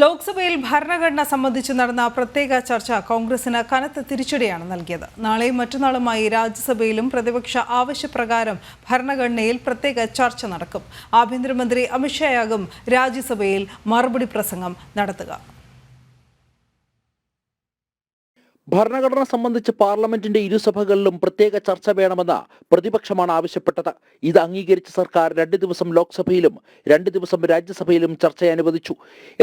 ലോക്സഭയിൽ ഭരണഘടന സംബന്ധിച്ച് നടന്ന പ്രത്യേക ചർച്ച കോൺഗ്രസിന് കനത്ത തിരിച്ചടിയാണ് നൽകിയത്. നാളെയും മറ്റന്നാളുമായി രാജ്യസഭയിലും പ്രതിപക്ഷ ആവശ്യപ്രകാരം ഭരണഘടനയിൽ പ്രത്യേക ചർച്ച നടക്കും. ആഭ്യന്തരമന്ത്രി അമിത്ഷായാകും രാജ്യസഭയിൽ മറുപടി പ്രസംഗം നടത്തുക. ഭരണഘടന സംബന്ധിച്ച് പാർലമെന്റിന്റെ ഇരുസഭകളിലും പ്രത്യേക ചർച്ച വേണമെന്ന് പ്രതിപക്ഷമാണ് ആവശ്യപ്പെട്ടത്. ഇത് അംഗീകരിച്ച സർക്കാർ 2 ദിവസം ലോക്സഭയിലും 2 ദിവസം രാജ്യസഭയിലും ചർച്ച അനുവദിച്ചു.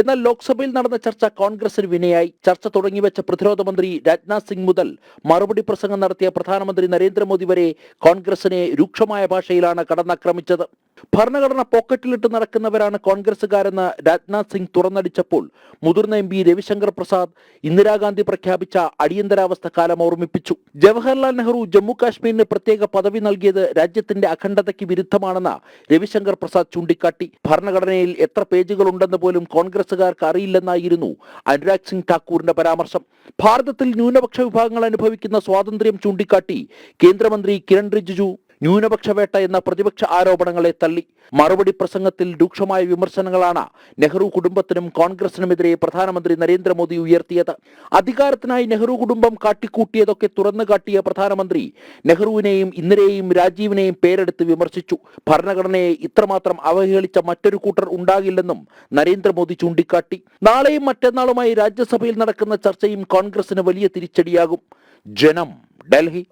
എന്നാൽ ലോക്സഭയിൽ നടന്ന ചർച്ച കോൺഗ്രസിന് വിനയായി. ചർച്ച തുടങ്ങിവെച്ച പ്രതിരോധ മന്ത്രി രാജ്നാഥ് സിംഗ് മുതൽ മറുപടി പ്രസംഗം നടത്തിയ പ്രധാനമന്ത്രി നരേന്ദ്രമോദി വരെ കോൺഗ്രസിനെ രൂക്ഷമായ ഭാഷയിലാണ് കടന്നാക്രമിച്ചത്. ഭരണഘടന പോക്കറ്റിലിട്ട് നടക്കുന്നവരാണ് കോൺഗ്രസുകാരെന്ന് രാജ്നാഥ് സിംഗ് തുറന്നടിച്ചപ്പോൾ മുതിർന്ന MP രവിശങ്കർ പ്രസാദ് ഇന്ദിരാഗാന്ധി പ്രഖ്യാപിച്ച അടിയന്തരാവസ്ഥ കാലം ഓർമ്മിപ്പിച്ചു. ജവഹർലാൽ നെഹ്റു ജമ്മു കാശ്മീരിന് പ്രത്യേക പദവി നൽകിയത് രാജ്യത്തിന്റെ അഖണ്ഡതയ്ക്ക് വിരുദ്ധമാണെന്ന് രവിശങ്കർ പ്രസാദ് ചൂണ്ടിക്കാട്ടി. ഭരണഘടനയിൽ എത്ര പേജുകൾ ഉണ്ടെന്ന് പോലും കോൺഗ്രസുകാർക്ക് അറിയില്ലെന്നായിരുന്നു അനുരാഗ് സിംഗ് ഠാക്കൂറിന്റെ പരാമർശം. ഭാരതത്തിൽ ന്യൂനപക്ഷ വിഭാഗങ്ങൾ അനുഭവിക്കുന്ന സ്വാതന്ത്ര്യം ചൂണ്ടിക്കാട്ടി കേന്ദ്രമന്ത്രി കിരൺ റിജിജു ന്യൂനപക്ഷ വേട്ട എന്ന പ്രതിപക്ഷ ആരോപണങ്ങളെ തള്ളി. മറുപടി പ്രസംഗത്തിൽ രൂക്ഷമായ വിമർശനങ്ങളാണ് നെഹ്റു കുടുംബത്തിനും കോൺഗ്രസിനുമെതിരെ പ്രധാനമന്ത്രി നരേന്ദ്രമോദി ഉയർത്തിയത്. അധികാരത്തിനായി നെഹ്റു കുടുംബം കാട്ടിക്കൂട്ടിയതൊക്കെ തുറന്നു കാട്ടിയ പ്രധാനമന്ത്രി നെഹ്റുവിനെയും ഇന്ദിരയെയും രാജീവിനെയും പേരെടുത്ത് വിമർശിച്ചു. ഭരണഘടനയെ ഇത്രമാത്രം അവഹേളിച്ച മറ്റൊരു കൂട്ടർ ഉണ്ടാകില്ലെന്നും നരേന്ദ്രമോദി ചൂണ്ടിക്കാട്ടി. നാളെയും മറ്റന്നാളുമായി രാജ്യസഭയിൽ നടക്കുന്ന ചർച്ചയും കോൺഗ്രസിന് വലിയ തിരിച്ചടിയാകും. ജനം, ഡൽഹി.